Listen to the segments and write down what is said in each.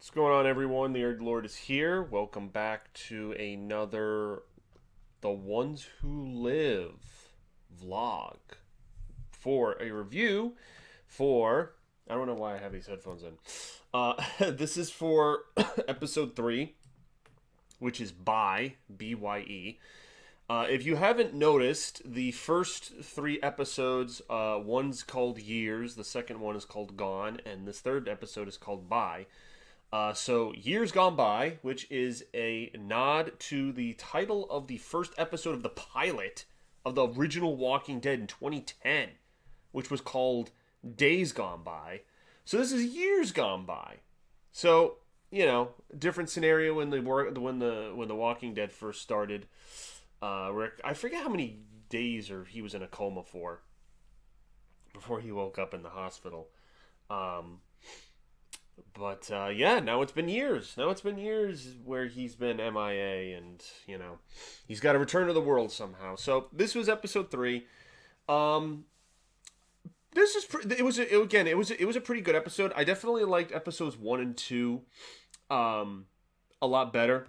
What's going on, everyone? The Erd Lord is here. Welcome back to another The Ones Who Live vlog for a review for. I don't know why I have these headphones in. This is for episode 3, which is BYE. If you haven't noticed, the first 3 episodes, one's called Years, the second one is called Gone, and this third episode is called Bye. So, Years Gone By, which is a nod to the title of the first episode of the pilot of the original Walking Dead in 2010, which was called Days Gone By. So this is Years Gone By. So, different scenario when the Walking Dead first started. Rick, I forget how many days or he was in a coma for before he woke up in the hospital. But yeah, now it's been years. Now it's been years where he's been MIA, and he's got to return to the world somehow. So this was episode 3. This is it was a pretty good episode. I definitely liked episodes 1 and 2 a lot better.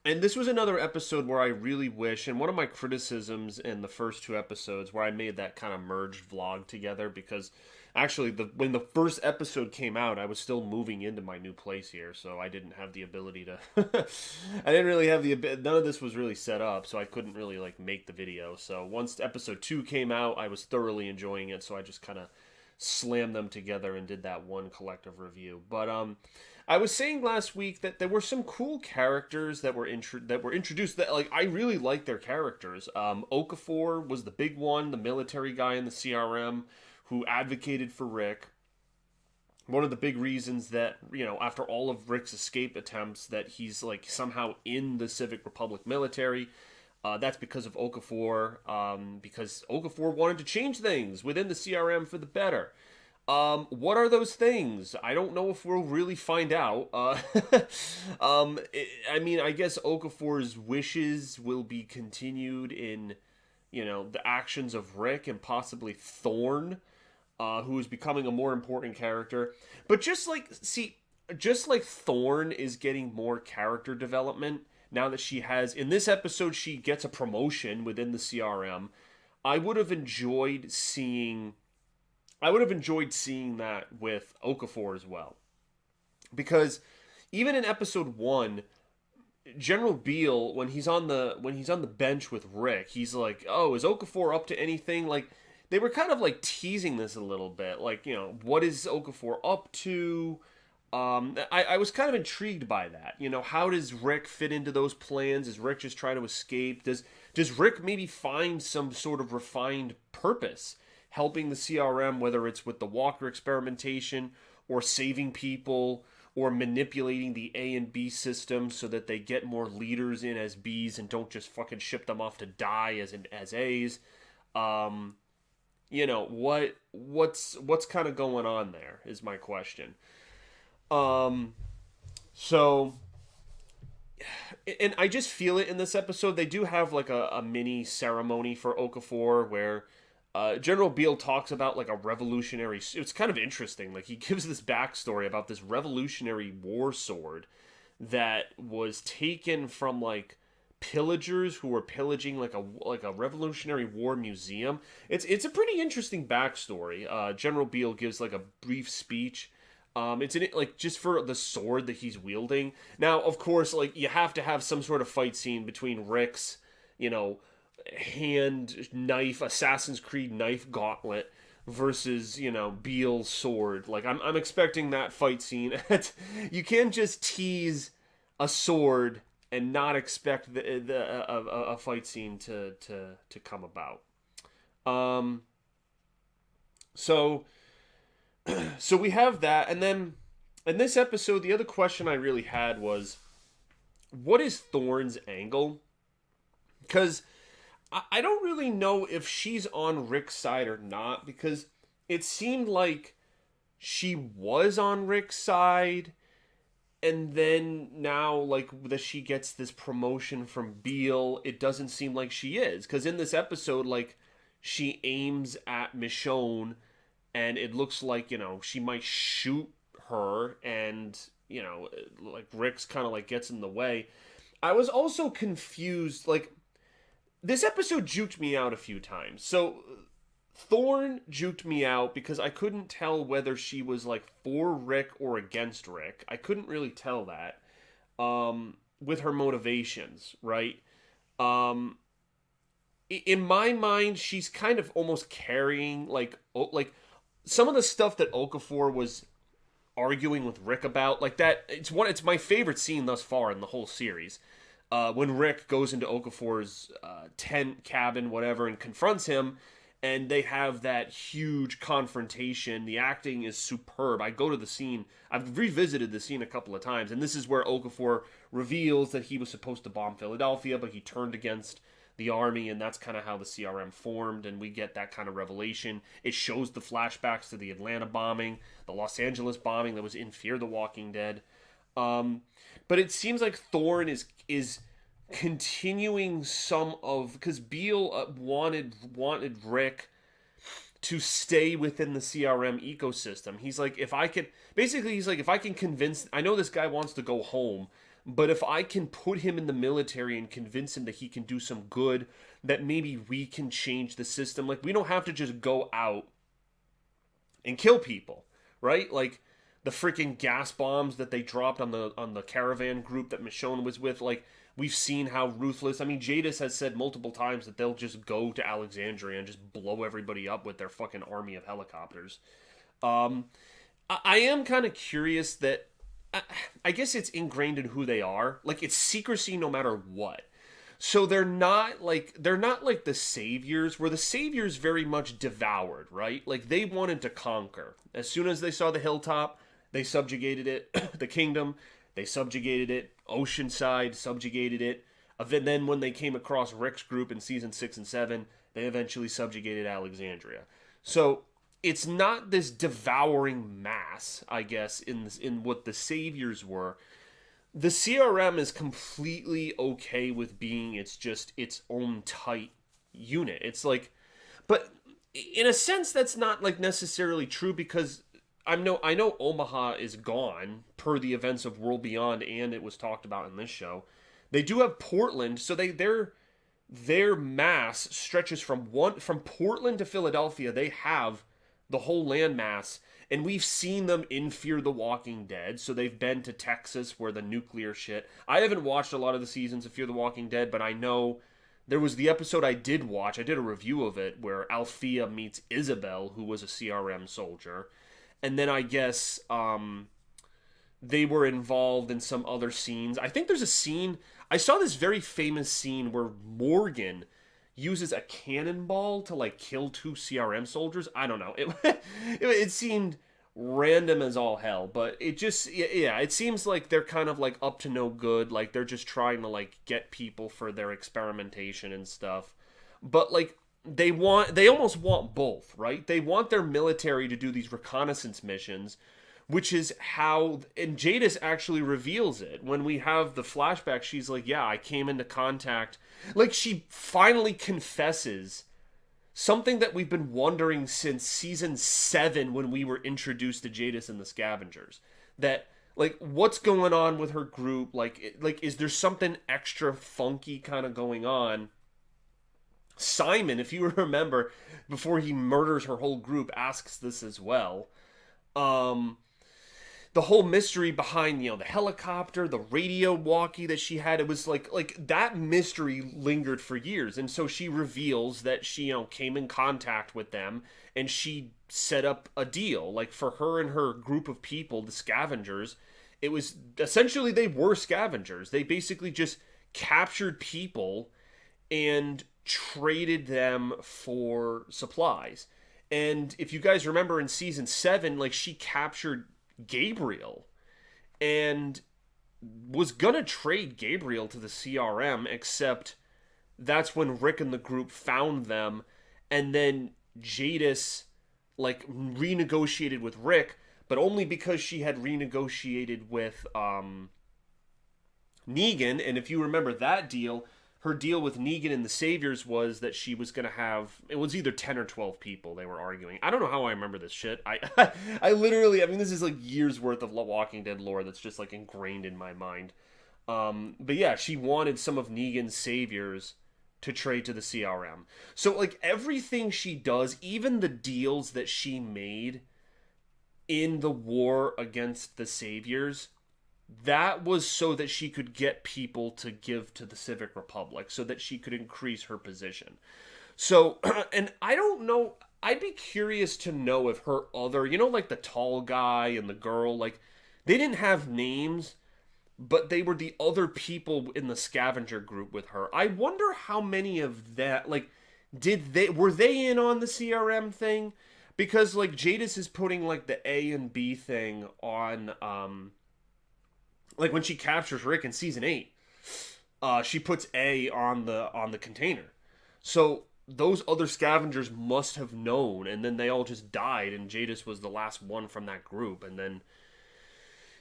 And this was another episode where I really wish, and one of my criticisms in the first 2 episodes, where I made that kind of merged vlog together, because actually, when the first episode came out, I was still moving into my new place here, so I didn't have the ability to. I didn't really have none of this was really set up, so I couldn't really make the video. So once episode 2 came out, I was thoroughly enjoying it, so I just kind of slammed them together and did that one collective review. But I was saying last week that there were some cool characters that were introduced that I really like their characters. Okafor was the big one, the military guy in the CRM who advocated for Rick. One of the big reasons that, after all of Rick's escape attempts, that he's somehow in the Civic Republic military. That's because of Okafor, because Okafor wanted to change things within the CRM for the better. What are those things? I don't know if we'll really find out. I guess Okafor's wishes will be continued in, the actions of Rick and possibly Thorn, who is becoming a more important character. But just like Thorn is getting more character development now that she has, in this episode, she gets a promotion within the CRM. I would have enjoyed seeing that with Okafor as well. Because even in episode 1, General Beale, when he's on the bench with Rick, he's like, "Oh, is Okafor up to anything?" They were kind of teasing this a little bit, what is Okafor up to? I was kind of intrigued by that. How does Rick fit into those plans? Is Rick just trying to escape? Does Rick maybe find some sort of refined purpose, helping the CRM, whether it's with the Walker experimentation, or saving people, or manipulating the A and B system so that they get more leaders in as Bs and don't just fucking ship them off to die as As? What's kind of going on there is my question. So, and I just feel it in this episode. They do have a mini ceremony for Okafor where General Beale talks about a revolutionary. It's kind of interesting. He gives this backstory about this Revolutionary War sword that was taken from pillagers who were pillaging a Revolutionary War museum. It's a pretty interesting backstory. General Beale gives a brief speech. It's in it just for the sword that he's wielding. Now, of course, you have to have some sort of fight scene between Rick's, hand knife, Assassin's Creed knife gauntlet versus Beale's sword. I'm expecting that fight scene. You can't just tease a sword and not expect a fight scene to come about. So we have that, and then in this episode, the other question I really had was, what is Thorn's angle? Because I don't really know if she's on Rick's side or not, because it seemed like she was on Rick's side, and then now, that she gets this promotion from Beale, it doesn't seem like she is. Because in this episode, she aims at Michonne, and it looks like, she might shoot her, and like Rick's kind of like gets in the way. I was also confused. Like, this episode juked me out a few times. So Thorne juked me out because I couldn't tell whether she was like for Rick or against Rick. I couldn't really tell that with her motivations, right? Um, in my mind, she's kind of almost carrying like some of the stuff that Okafor was arguing with Rick about, like that. It's my favorite scene thus far in the whole series. When Rick goes into Okafor's tent, cabin, whatever, and confronts him, and they have that huge confrontation. The acting is superb. I go to the scene. I've revisited the scene a couple of times, and this is where Okafor reveals that he was supposed to bomb Philadelphia, but he turned against the army, and that's kind of how the CRM formed, and we get that kind of revelation. It shows the flashbacks to the Atlanta bombing, the Los Angeles bombing that was in Fear the Walking Dead. But it seems like Thorne is continuing some of, because Beale wanted Rick to stay within the CRM ecosystem. He's like, if I can convince, I know this guy wants to go home, but if I can put him in the military and convince him that he can do some good, that maybe we can change the system. Like, we don't have to just go out and kill people, right? Like the freaking gas bombs that they dropped on the caravan group that Michonne was with. Like, we've seen how ruthless. I mean, Jadis has said multiple times that they'll just go to Alexandria and just blow everybody up with their fucking army of helicopters. I am kind of curious that, I guess it's ingrained in who they are. Like, it's secrecy no matter what. So they're not like the saviors, where the saviors very much devoured, right? Like, they wanted to conquer. As soon as they saw the hilltop, they subjugated it. The kingdom, they subjugated it. Oceanside subjugated it. And then when they came across Rick's group in season 6 and 7, they eventually subjugated Alexandria. So it's not this devouring mass, I guess, in what the saviors were. The CRM is completely okay with being its own tight unit. It's like, but in a sense, that's not like necessarily true, because I know Omaha is gone per the events of World Beyond, and it was talked about in this show. They do have Portland, so their mass stretches from Portland to Philadelphia. They have the whole land mass, and we've seen them in Fear the Walking Dead. So they've been to Texas, where the nuclear shit. I haven't watched a lot of the seasons of Fear the Walking Dead, but I know there was the episode I did watch. I did a review of it where Althea meets Isabel, who was a CRM soldier. And then I guess they were involved in some other scenes. I think there's a scene, I saw this very famous scene where Morgan uses a cannonball to like kill 2 CRM soldiers. I don't know. It seemed random as all hell, but it seems like they're kind of like up to no good. Like, they're just trying to like get people for their experimentation and stuff. But like, they almost want both, right? They want their military to do these reconnaissance missions, which is how, and Jadis actually reveals it when we have the flashback. She's like, yeah, I came into contact, like, she finally confesses something that we've been wondering since season 7, when we were introduced to Jadis and the Scavengers, that like, what's going on with her group? Like is there something extra funky kind of going on? Simon, if you remember, before he murders her whole group, asks this as well. The whole mystery behind, the helicopter, the radio walkie that she had, it was like that mystery lingered for years. And so she reveals that she, came in contact with them, and she set up a deal. Like, for her and her group of people, the Scavengers, it was essentially, they were scavengers. They basically just captured people and traded them for supplies. And if you guys remember in season 7, like, she captured Gabriel and was gonna trade Gabriel to the CRM, except that's when Rick and the group found them, and then Jadis like renegotiated with Rick, but only because she had renegotiated with Negan. And if you remember that deal, her deal with Negan and the Saviors was that she was going to have, it was either 10 or 12 people they were arguing. I don't know how I remember this shit. I literally, I mean, this is like years worth of Walking Dead lore that's just like ingrained in my mind. But yeah, she wanted some of Negan's Saviors to trade to the CRM. So like everything she does, even the deals that she made in the war against the Saviors, that was so that she could get people to give to the Civic Republic, so that she could increase her position. So, and I don't know, I'd be curious to know if her other, you know, like the tall guy and the girl, like, they didn't have names, but they were the other people in the scavenger group with her. I wonder how many of that, like, were they in on the CRM thing? Because, like, Jadis is putting, like, the A and B thing on, like when she captures Rick in season 8, she puts A on the container. So those other scavengers must have known, and then they all just died, and Jadis was the last one from that group, and then,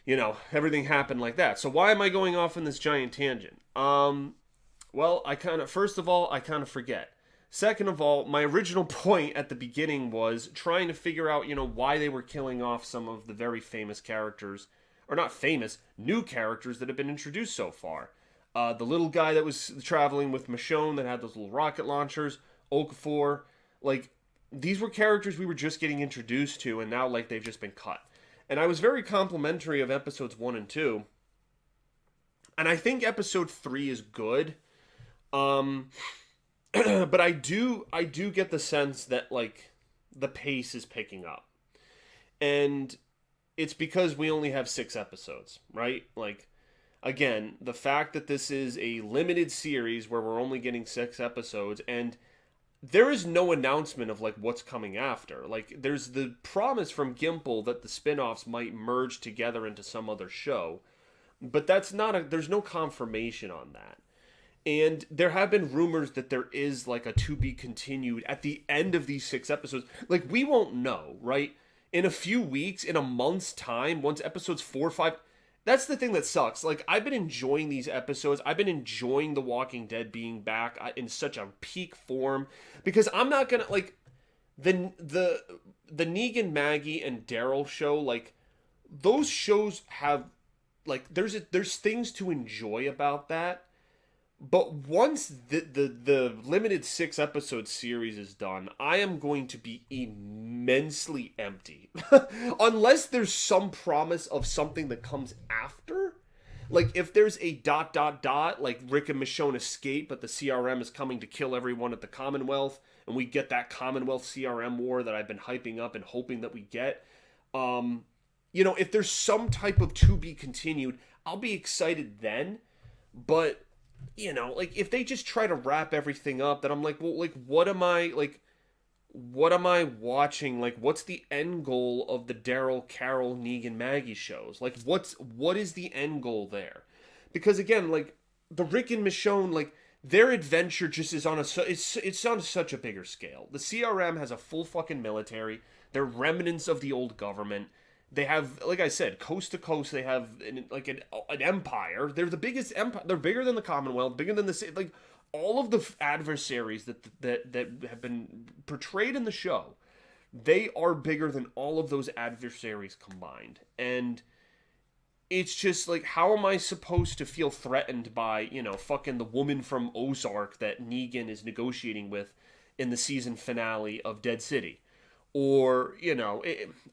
you know, everything happened like that. So why am I going off on this giant tangent? Well, first of all, I kind of forget. Second of all, my original point at the beginning was trying to figure out, you know, why they were killing off some of the very famous characters, or not famous, new characters that have been introduced so far. The little guy that was traveling with Michonne that had those little rocket launchers, Okafor, like, these were characters we were just getting introduced to, and now, like, they've just been cut. And I was very complimentary of episodes 1 and 2, and I think episode 3 is good. But I do get the sense that, like, the pace is picking up. And it's because we only have 6 episodes, right? Like, again, the fact that this is a limited series where we're only getting 6 episodes, and there is no announcement of, like, what's coming after. Like, there's the promise from Gimple that the spin-offs might merge together into some other show, but there's no confirmation on that. And there have been rumors that there is, like, a to be continued at the end of these 6 episodes. Like, we won't know, right? In a few weeks, in a month's time, once episodes 4 or 5... That's the thing that sucks. Like, I've been enjoying these episodes. I've been enjoying The Walking Dead being back in such a peak form. Because I'm not gonna, like... The Negan, Maggie, and Daryl show, like... Those shows have... Like, there's things to enjoy about that. But once the limited 6 episode series is done, I am going to be immensely empty. Unless there's some promise of something that comes after. Like, if there's a ... like Rick and Michonne escape, but the CRM is coming to kill everyone at the Commonwealth, and we get that Commonwealth CRM war that I've been hyping up and hoping that we get. You know, if there's some type of to be continued, I'll be excited then. But... you know, like, if they just try to wrap everything up, then I'm like, well, like, what am I watching? Like, what's the end goal of the Daryl, Carol, Negan, Maggie shows? Like, what is the end goal there? Because, again, like, the Rick and Michonne, like, their adventure just is on it's on such a bigger scale. The CRM has a full fucking military. They're remnants of the old government. They have, like I said, coast to coast. They have an empire. They're the biggest empire. They're bigger than the Commonwealth, bigger than like all of the adversaries that have been portrayed in the show. They are bigger than all of those adversaries combined, and it's just like, how am I supposed to feel threatened by, you know, fucking the woman from Ozark that Negan is negotiating with in the season finale of Dead City? Or, you know,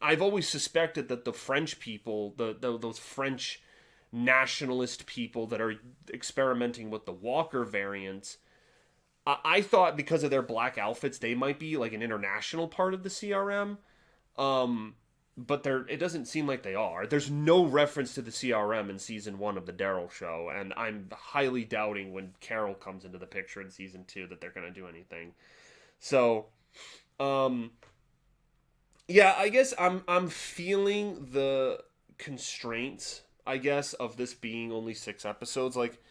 I've always suspected that the French people, those French nationalist people that are experimenting with the Walker variants, I thought because of their black outfits, they might be like an international part of the CRM. But it doesn't seem like they are. There's no reference to the CRM in season 1 of the Daryl show, and I'm highly doubting when Carol comes into the picture in season 2 that they're going to do anything. So, yeah, I guess I'm feeling the constraints, I guess, of this being only 6 episodes. Like,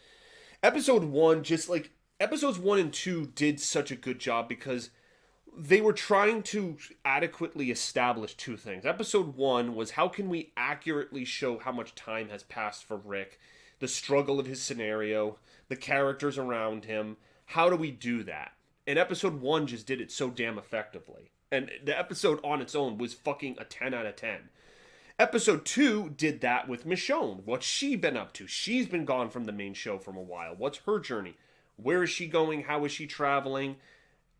episodes 1 and 2 did such a good job because they were trying to adequately establish 2 things. Episode 1 was, how can we accurately show how much time has passed for Rick the struggle of his scenario, the characters around him. How do we do that? And episode 1 just did it so damn effectively. And the episode on its own was fucking a 10 out of 10. Episode 2 did that with Michonne. What's she been up to? She's been gone from the main show for a while. What's her journey? Where is she going? How is she traveling?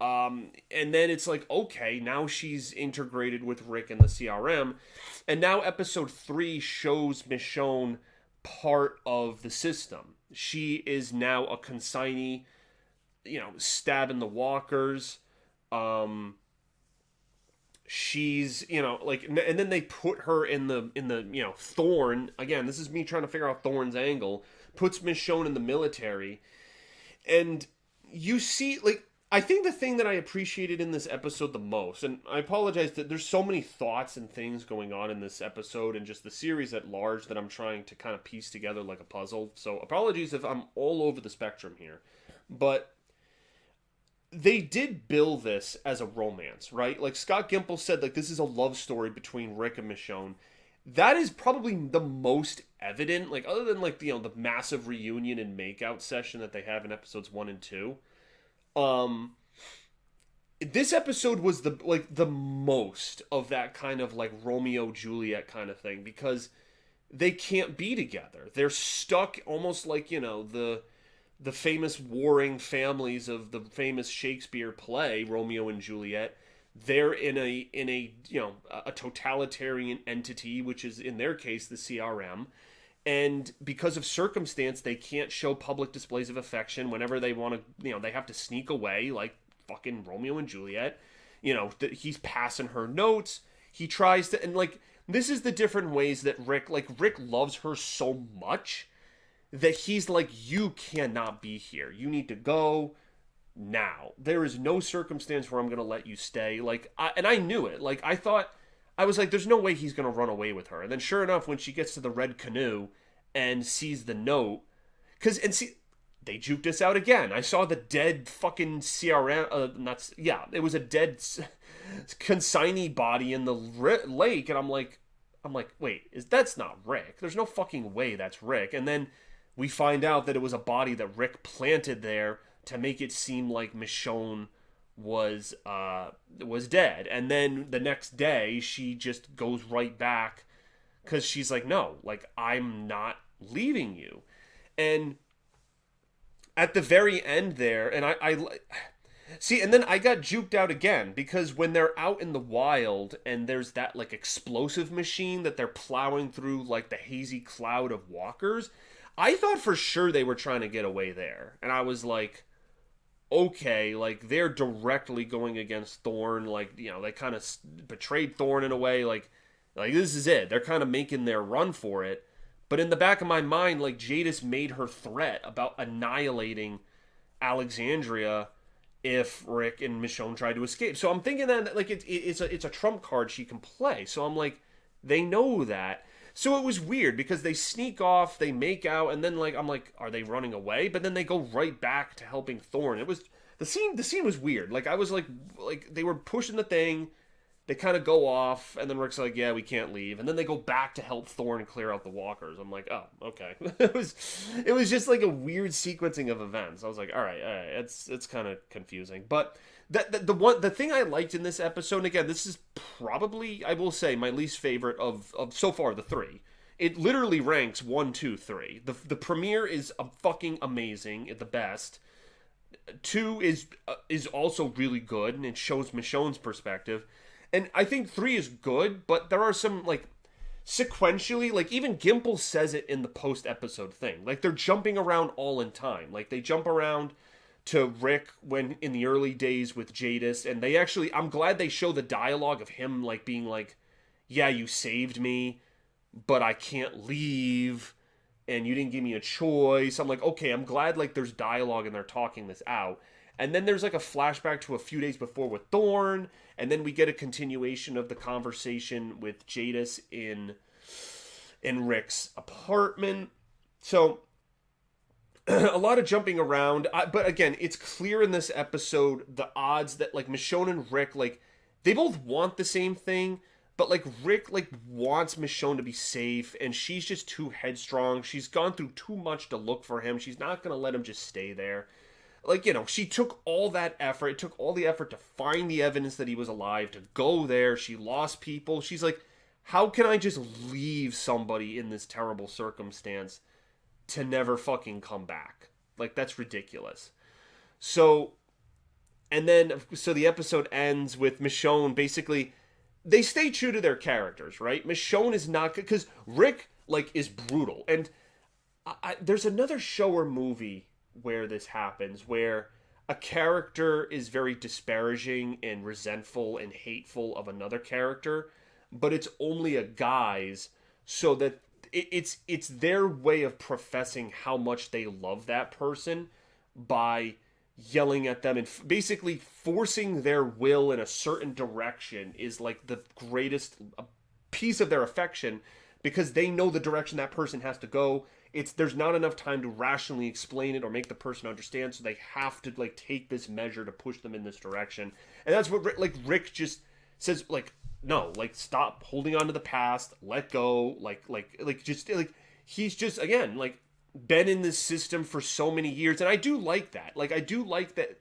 And then it's like, okay, now she's integrated with Rick and the CRM. And now episode 3 shows Michonne part of the system. She is now a consignee, stabbing the walkers. She's, like, and then they put her in the Thorne, again, this is me trying to figure out Thorne's angle, puts Michonne in the military. And you see, like, I think the thing that I appreciated in this episode the most, and I apologize that there's so many thoughts and things going on in this episode and just the series at large that I'm trying to kind of piece together like a puzzle. So apologies if I'm all over the spectrum here. But they did bill this as a romance, right? Like Scott Gimple said, like, this is a love story between Rick and Michonne. That is probably the most evident, like, other than, like, the massive reunion and makeout session that they have in episodes 1 and 2. This episode was the most of that kind of, like, Romeo Juliet kind of thing, because they can't be together. They're stuck almost like, the famous warring families of the famous Shakespeare play, Romeo and Juliet. They're in a totalitarian entity, which is in their case the CRM, and because of circumstance they can't show public displays of affection. Whenever they want to, they have to sneak away, like fucking Romeo and Juliet. He's passing her notes. He tries to, and like, this is the different ways that Rick loves her so much that he's like, you cannot be here. You need to go now. There is no circumstance where I'm going to let you stay. Like, I knew it. Like, I was like, there's no way he's going to run away with her. And then sure enough, when she gets to the red canoe and sees the note, they juked us out again. I saw the dead fucking CRM, it was a dead consignee body in the lake. And I'm like, wait, that's not Rick. There's no fucking way that's Rick. And then we find out that it was a body that Rick planted there to make it seem like Michonne was dead. And then the next day, she just goes right back because she's like, no, like, I'm not leaving you. And at the very end there, and I see, and then I got juked out again, because when they're out in the wild and there's that, like, explosive machine that they're plowing through, like, the hazy cloud of walkers, I thought for sure they were trying to get away there. And I was like, okay, like, they're directly going against Thorne. Like, they kind of betrayed Thorne in a way. Like this is it. They're kind of making their run for it. But in the back of my mind, like, Jadis made her threat about annihilating Alexandria if Rick and Michonne tried to escape. So I'm thinking that, like, it's a trump card she can play. So I'm like, they know that. So it was weird because they sneak off, they make out, and then, like, I'm like, are they running away? But then they go right back to helping Thorne. It was the scene was weird. Like, I was like they were pushing the thing, they kind of go off, and then Rick's like, yeah, we can't leave. And then they go back to help Thorne clear out the walkers. I'm like, oh, okay. It was just like a weird sequencing of events. I was like, all right, it's kind of confusing. But the thing I liked in this episode, and again, this is probably, I will say, my least favorite of so far the 3. It literally ranks 1, 2, 3. The premiere is fucking amazing, at the best. 2 is also really good, and it shows Michonne's perspective. And I think 3 is good, but there are some, like, sequentially, like, even Gimple says it in the post-episode thing. Like, they're jumping around all in time. Like, they jump around to Rick when in the early days with Jadis, and they actually, I'm glad they show the dialogue of him, like, being like, yeah, you saved me, but I can't leave, and you didn't give me a choice. I'm like, okay, I'm glad, like, there's dialogue and they're talking this out. And then there's, like, a flashback to a few days before with Thorne, and then we get a continuation of the conversation with Jadis in Rick's apartment. So a lot of jumping around, but again, it's clear in this episode the odds that, like, Michonne and Rick, like, they both want the same thing, But like Rick like wants Michonne to be safe, and she's just too headstrong. She's gone through too much to look for him. She's not gonna let him just stay there. Like, she took all that effort. It took all the effort to find the evidence that he was alive, to go there. She lost people. She's like, how can I just leave somebody in this terrible circumstance to never fucking come back? Like, that's ridiculous. So, so the episode ends with Michonne basically, they stay true to their characters, right? Michonne is not, because Rick, like, is brutal. And there's another show or movie where this happens, where a character is very disparaging and resentful and hateful of another character, but it's only a guy's, so that it's their way of professing how much they love that person by yelling at them and basically forcing their will in a certain direction is like the greatest piece of their affection, because they know the direction that person has to go. There's not enough time to rationally explain it or make the person understand, so they have to like take this measure to push them in this direction. And that's what Rick just says, like, no, like, stop holding on to the past, let go, he's just, again, like, been in this system for so many years. And I do like that. Like, I do like that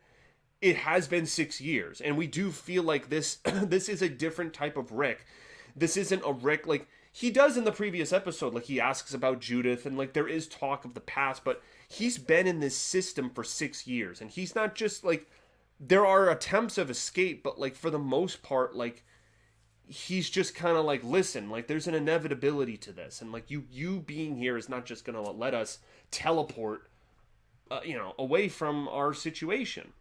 it has been 6 years, and we do feel like this this is a different type of Rick. This isn't a Rick like he does in the previous episode. Like, he asks about Judith, and like there is talk of the past, but he's been in this system for 6 years, and he's not just like, there are attempts of escape, but like for the most part, like, he's just kind of like, listen, like, there's an inevitability to this, and like you being here is not just gonna let us teleport away from our situation.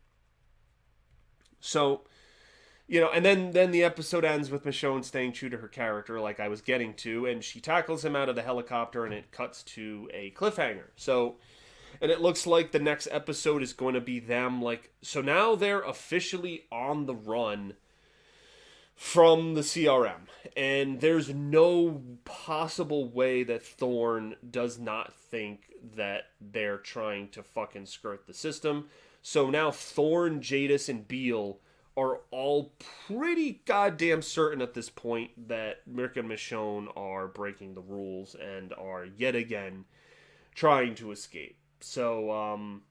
So, and then the episode ends with Michonne staying true to her character, like I was getting to, and she tackles him out of the helicopter, and it cuts to a cliffhanger. So, and it looks like the next episode is going to be them, like, so now they're officially on the run from the CRM, and there's no possible way that Thorne does not think that they're trying to fucking skirt the system. So now Thorne, Jadis, and Beale are all pretty goddamn certain at this point that Rick and Michonne are breaking the rules and are yet again trying to escape. So,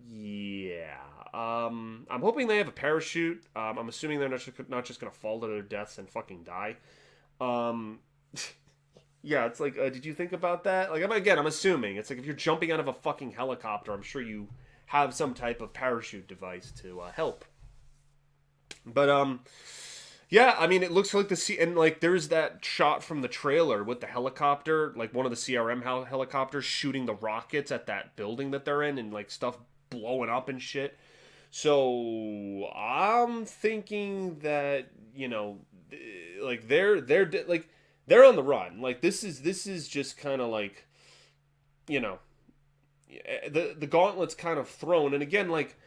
yeah. I'm hoping they have a parachute. I'm assuming they're not just gonna fall to their deaths and fucking die. Yeah, it's like, did you think about that? Like, I'm assuming. It's like, if you're jumping out of a fucking helicopter, I'm sure you have some type of parachute device to help. But, yeah, I mean, it looks like and like, there's that shot from the trailer with the helicopter, like one of the CRM helicopters shooting the rockets at that building that they're in, and like stuff blowing up and shit. So I'm thinking that, like, they're on the run. Like, this is just kind of like, the gauntlet's kind of thrown. And again, like,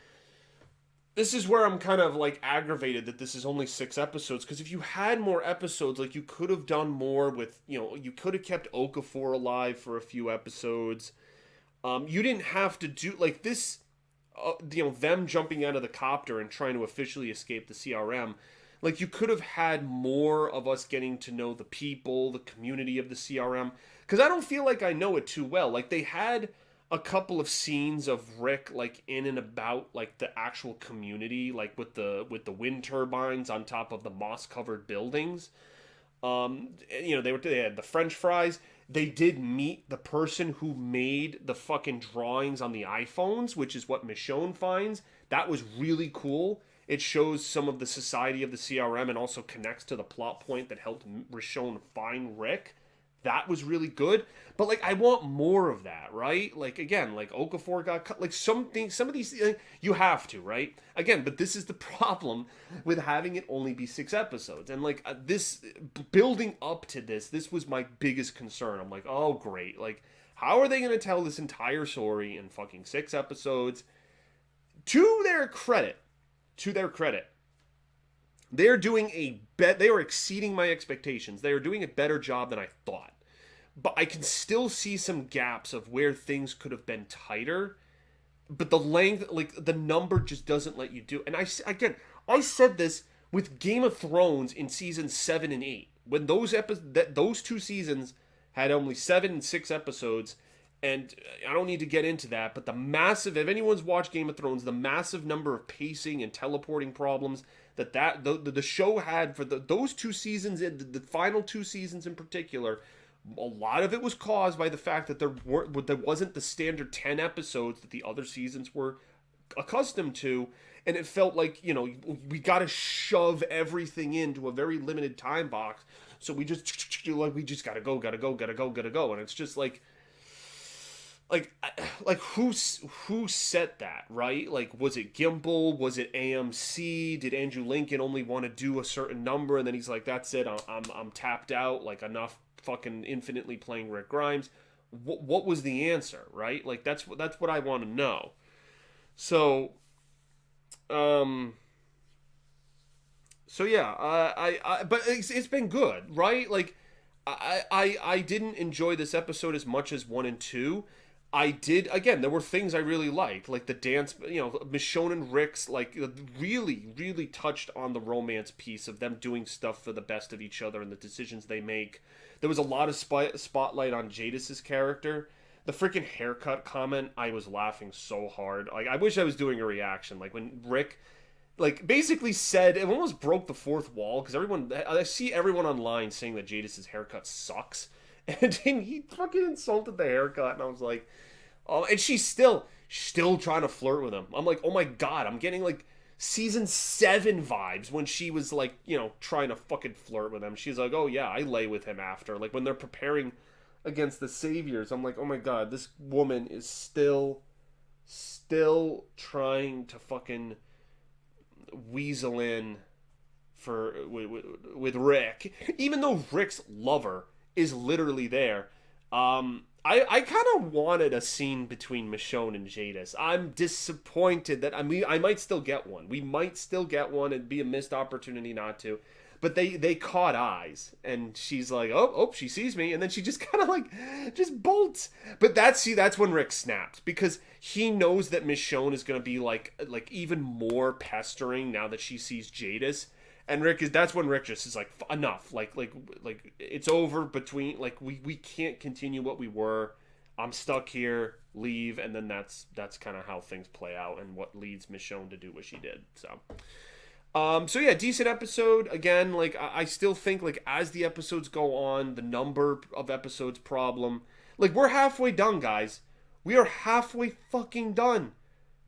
this is where I'm kind of like aggravated that this is only 6 episodes, because if you had more episodes, like, you could have done more with, you could have kept Okafor alive for a few episodes. You didn't have to do like this, them jumping out of the copter and trying to officially escape the CRM. Like, you could have had more of us getting to know the people, the community of the CRM, because I don't feel like I know it too well. Like, they had a couple of scenes of Rick, like, in and about, like, the actual community, like with the wind turbines on top of the moss covered buildings. They had the French fries. They did meet the person who made the fucking drawings on the iPhones, which is what Michonne finds. That was really cool. It shows some of the society of the CRM and also connects to the plot point that helped Michonne find Rick. That was really good. But, like, I want more of that, right? Like, again, like, Okafor got cut. Like, some of these, you have to, right? Again, but this is the problem with having it only be 6 episodes. And, like, this, building up to this was my biggest concern. I'm like, oh, great. Like, how are they going to tell this entire story in fucking 6 episodes? To their credit, they are exceeding my expectations. They are doing a better job than I thought. But I can still see some gaps of where things could have been tighter. But the length, like, the number just doesn't let you do. And I said this with Game of Thrones in seasons 7 and 8. When those two seasons had only 7 and 6 episodes, and I don't need to get into that, but the massive, if anyone's watched Game of Thrones, the massive number of pacing and teleporting problems the show had for those two seasons, the final two seasons in particular, a lot of it was caused by the fact that there wasn't the standard 10 episodes that the other seasons were accustomed to, and it felt like, we got to shove everything into a very limited time box, so we just gotta go, and it's just who set that, right? Like, was it Gimbal? Was it AMC? Did Andrew Lincoln only want to do a certain number, and then he's like, that's it, I'm tapped out, like, enough fucking infinitely playing Rick Grimes? What was the answer, right? Like, that's what I want to know. So, yeah, but it's been good, right? Like, I didn't enjoy this episode as much as 1 and 2. I did, again, there were things I really liked, like the dance, Michonne and Rick's, like, really, really touched on the romance piece of them doing stuff for the best of each other and the decisions they make. There was a lot of spotlight on Jadis's character. The freaking haircut comment, I was laughing so hard. Like, I wish I was doing a reaction. Like, when Rick, like, basically said, it almost broke the fourth wall, because I see everyone online saying that Jadis's haircut sucks. And he fucking insulted the haircut, and I was like, oh, and she's still trying to flirt with him. I'm like, oh my god, I'm getting, like, season 7 vibes when she was, like, trying to fucking flirt with him. She's like, oh yeah, I lay with him after. Like, when they're preparing against the Saviors, I'm like, oh my god, this woman is still trying to fucking weasel in with Rick, even though Rick's lover is literally there. I kind of wanted a scene between Michonne and Jadis. I'm disappointed that I might still get one. We might still get one. It'd be a missed opportunity not to. But they caught eyes, and she's like, oh, she sees me, and then she just kind of like just bolts. But that's when Rick snaps, because he knows that Michonne is gonna be like even more pestering now that she sees Jadis. And that's when Rick just is like, enough, like it's over between, like, we can't continue what we were. I'm stuck here, leave. And then that's kind of how things play out, and what leads Michonne to do what she did. So yeah, decent episode. Again, like, I still think, like, as the episodes go on, the number of episodes problem, like, we're halfway done, guys. We are halfway fucking done.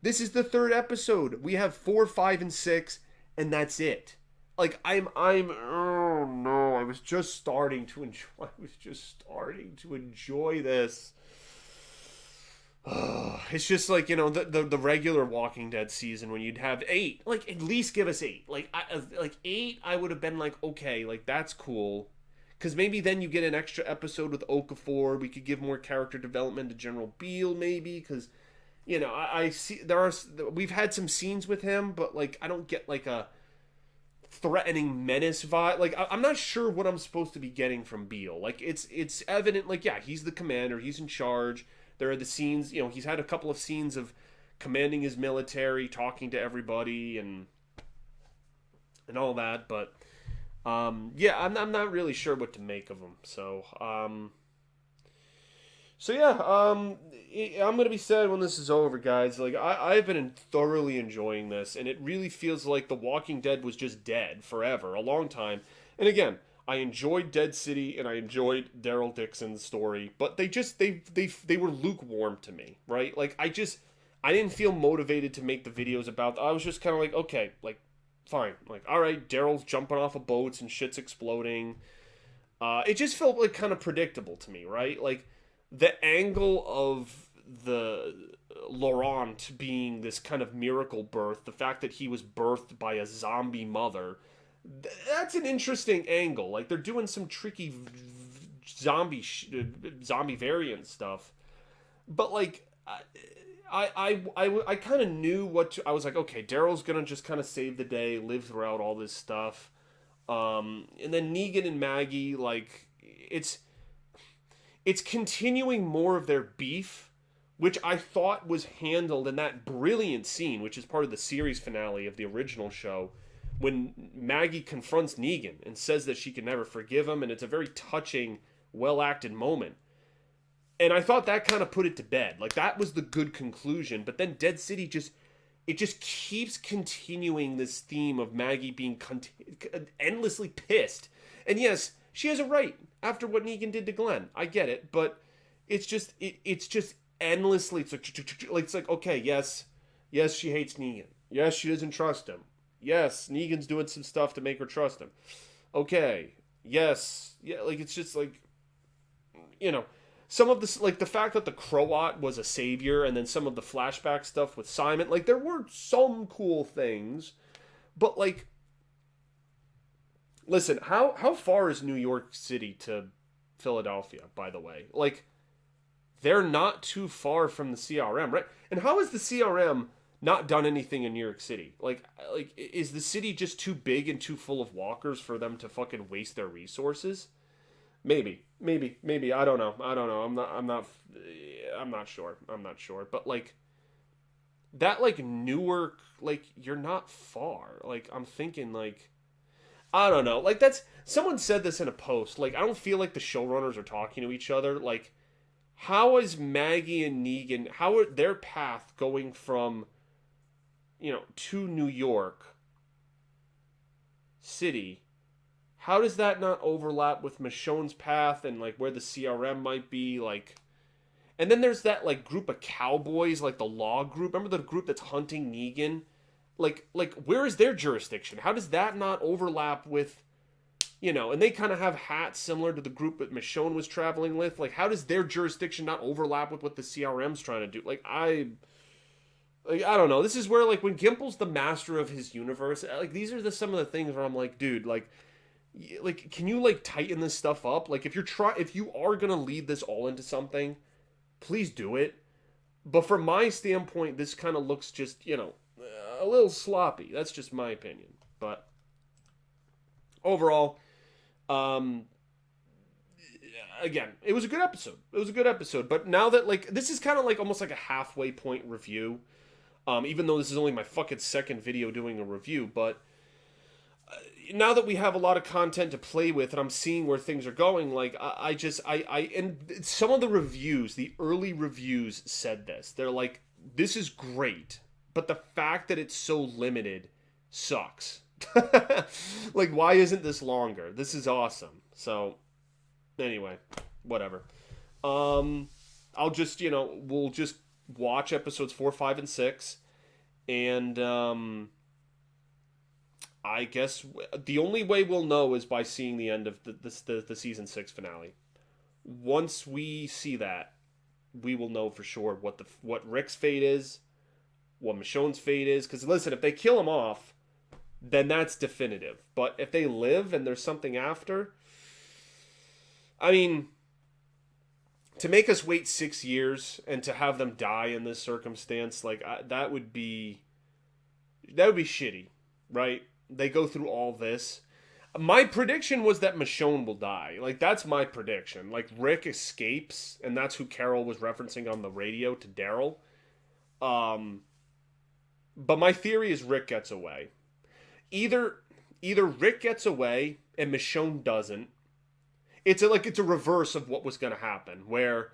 This is the 3rd episode. We have 4, 5, and 6, and that's it. Like, oh no, I was just starting to enjoy this. It's just like, the regular Walking Dead season, when you'd have 8, like, at least give us 8. Like, 8, I would have been like, okay, like, that's cool. Because maybe then you get an extra episode with Okafor. We could give more character development to General Beale, maybe, because, I see, we've had some scenes with him, but, like, I don't get, like, a threatening menace vibe. Like, I'm not sure what I'm supposed to be getting from Beale. Like, it's evident, like, yeah, he's the commander, he's in charge. There are the scenes, he's had a couple of scenes of commanding his military, talking to everybody, and all that, but yeah, I'm not really sure what to make of him. So yeah, I'm gonna be sad when this is over, guys. Like, I've been thoroughly enjoying this, and it really feels like The Walking Dead was just dead forever, a long time. And again, I enjoyed Dead City, and I enjoyed Daryl Dixon's story, but they were lukewarm to me, right? Like, I didn't feel motivated to make the videos about. I was just kind of like, okay, like, fine, like, all right, Daryl's jumping off of boats and shit's exploding. It just felt like kind of predictable to me, right? Like, the angle of the Laurent being this kind of miracle birth, the fact that he was birthed by a zombie mother, that's an interesting angle. Like, they're doing some tricky zombie variant stuff, but, like, I kind of knew what to, I was like, okay, Daryl's gonna just kind of save the day, live throughout all this stuff, and then Negan and Maggie, like, it's continuing more of their beef, which I thought was handled in that brilliant scene, which is part of the series finale of the original show, when Maggie confronts Negan and says that she can never forgive him, and it's a very touching, well acted moment. And I thought that kind of put it to bed. Like, that was the good conclusion. But then Dead City just keeps continuing this theme of Maggie being endlessly pissed. And yes, she has a right after what Negan did to Glenn. I get it, but it's just endlessly. It's like okay, yes, she hates Negan. Yes, she doesn't trust him. Yes, Negan's doing some stuff to make her trust him. Okay, yes, yeah, like it's just like, some of this, like the fact that the Croat was a savior, and then some of the flashback stuff with Simon, like there were some cool things, but like, listen, how far is New York City to Philadelphia, by the way? Like, they're not too far from the CRM, right? And how has the CRM not done anything in New York City? Like is the city just too big and too full of walkers for them to fucking waste their resources? Maybe. I don't know. I'm not sure. But like that, like Newark, like you're not far. Like I'm thinking, like I don't know. Like that's someone said this in a post. Like I don't feel like the showrunners are talking to each other. Like how is Maggie and Negan? How are their path going from, to New York City? How does that not overlap with Michonne's path and like where the CRM might be? Like, and then there's that like group of cowboys, like the law group. Remember the group that's hunting Negan? Like where is their jurisdiction? How does that not overlap with, and they kind of have hats similar to the group that Michonne was traveling with. Like, how does their jurisdiction not overlap with what the CRM's trying to do? Like, I don't know. This is where, like, when Gimple's the master of his universe, like, these are some of the things where I'm like, dude, like, can you, like, tighten this stuff up? Like, if you are gonna lead this all into something, please do it. But from my standpoint, this kind of looks just, a little sloppy. That's just my opinion. But overall, again, it was a good episode. But now that, like, this is kind of like almost like a halfway point review, even though this is only my fucking second video doing a review, but now that we have a lot of content to play with and I'm seeing where things are going, like, and some of the reviews, the early reviews said this. They're like, this is great, but the fact that it's so limited sucks. Like, why isn't this longer? This is awesome. So, anyway, whatever. I'll just, we'll just watch episodes 4, 5, and 6, and I guess the only way we'll know is by seeing the end of the season 6 finale. Once we see that, we will know for sure what Rick's fate is, what Michonne's fate is. Because listen, if they kill him off, then that's definitive. But if they live and there's something after, I mean, to make us wait 6 years and to have them die in this circumstance, like, that would be shitty, right? They go through all this. My prediction was that Michonne will die. Like, that's my prediction. Like, Rick escapes, and that's who Carol was referencing on the radio to Daryl. But my theory is Rick gets away. Either Rick gets away and Michonne doesn't. It's a reverse of what was going to happen, where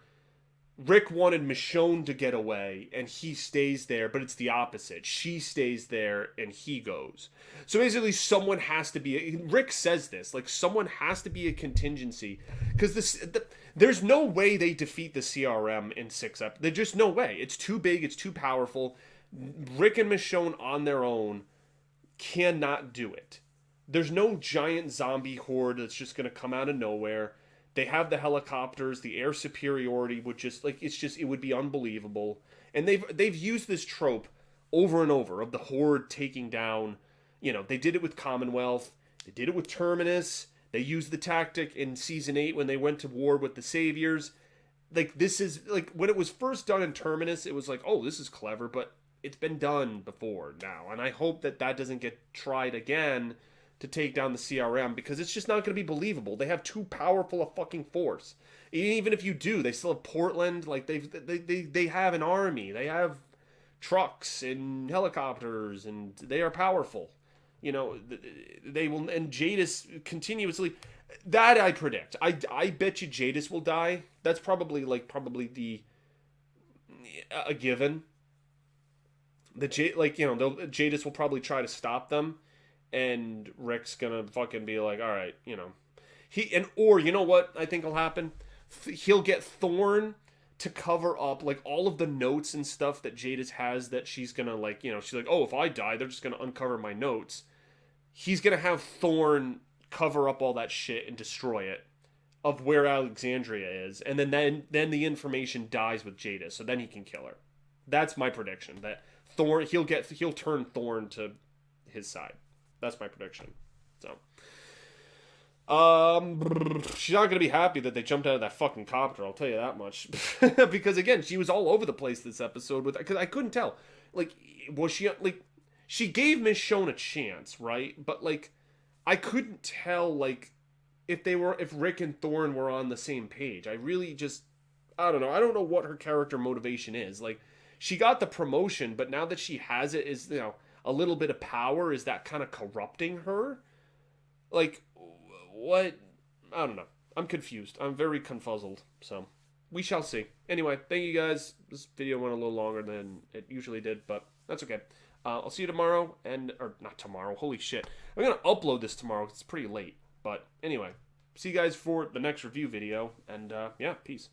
Rick wanted Michonne to get away and he stays there, but it's the opposite. She stays there and he goes. So basically someone has to be, Rick says this, like, someone has to be a contingency, because there's no way they defeat the CRM in 6 episodes. There's just no way. It's too big, it's too powerful. Rick and Michonne on their own cannot do it. There's no giant zombie horde that's just going to come out of nowhere. They have the helicopters, the air superiority would just, like, it would be unbelievable. And they've used this trope over and over of the horde taking down, they did it with Commonwealth, they did it with Terminus, they used the tactic in season 8 when they went to war with the Saviors. Like, this is, like, when it was first done in Terminus, it was like, oh, this is clever, but it's been done before now. And I hope that doesn't get tried again to take down the CRM, because it's just not going to be believable. They have too powerful a fucking force. Even if you do, they still have Portland. Like, they have an army. They have trucks and helicopters, and they are powerful. You know, they will, and Jadis continuously. That I predict. I bet you Jadis will die. That's probably the a given. Jadis will probably try to stop them, and Rick's gonna fucking be like, all right, you know, or you know what I think will happen? He'll get Thorne to cover up like all of the notes and stuff that Jadis has that she's gonna like, you know, she's like, oh, if I die, they're just gonna uncover my notes. He's gonna have Thorne cover up all that shit and destroy it of where Alexandria is, and then the information dies with Jadis, so then he can kill her. That's my prediction. That Thorne he'll turn Thorne to his side. That's my prediction. So she's not gonna be happy that they jumped out of that fucking copter. I'll tell you that much. Because again, she was all over the place this episode with, because I couldn't tell. Like, was she like, she gave Michonne a chance, right? But like, I couldn't tell like if Rick and Thorne were on the same page. I really just, I don't know. I don't know what her character motivation is. Like, she got the promotion, but now that she has it, is, you know, a little bit of power, is that kind of corrupting her? Like, what? I don't know. I'm confused. I'm very confuzzled. So, we shall see. Anyway, thank you guys. This video went a little longer than it usually did, but that's okay. I'll see you tomorrow, or not tomorrow. Holy shit. I'm going to upload this tomorrow. It's pretty late. But anyway, see you guys for the next review video. And yeah, peace.